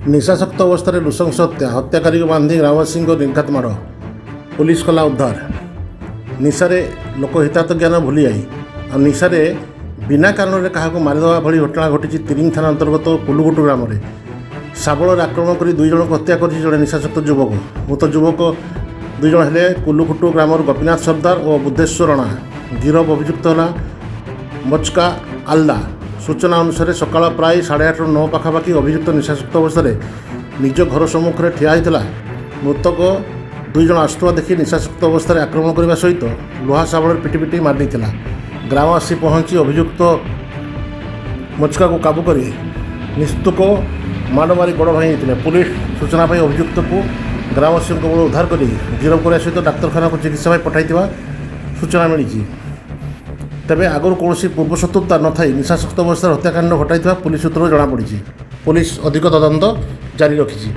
निशाशक्त अवस्था नृशंस हत्या हत्याकारी को बांधी ग्रामवासी निर्घात माड़ पुलिस कला उद्धार। निशारे लोक हितार्थ ज्ञान भूली जाई और निशारे बिना कारण क्या मारिदेवा भली घटना घटी तिरिंग थाना अंतर्गत कुलुगुटु ग्राम में शाबल आक्रमण कर 2 जन हत्या कर जड़े निशाशक्त युवक। मृत युवक 2 जन हेले कुलुगुटु ग्राम गोपीनाथ सरदार और बुद्धेश्वर राणा। गिरफ अभियुक्त है मचका आल्ला। सूचना अनुसार सकाळ प्राय 8:30 9 पाखापाखि अभियुक्त निशाशक्त अवस्था निज घर सम्मुख में ठिया होता। मृतक 2 जन आसुवा देखि निशाशक्त अवस्था आक्रमण करने सहित लुहा शाबल पिटी पिटी मार देता। ग्रामवासी पहुंची अभियुक्त मचका को काबू कर निस्तुक माड़ मारी गोड़ भाई होते। पुलिस सूचना पर अभियुक्त को ग्रामवासी उद्धार कर गिरफ करने सहित डाक्तखाना को चिकित्सा पठाई सूचना मिली। तेबे आगुरी कौन पूर्व शत्रुता न थी निशाशक्त अवस्था हत्याकांड घटाई पुलिस सूत्र जमापड़ी। पुलिस अधिक तदंत जारी रखी।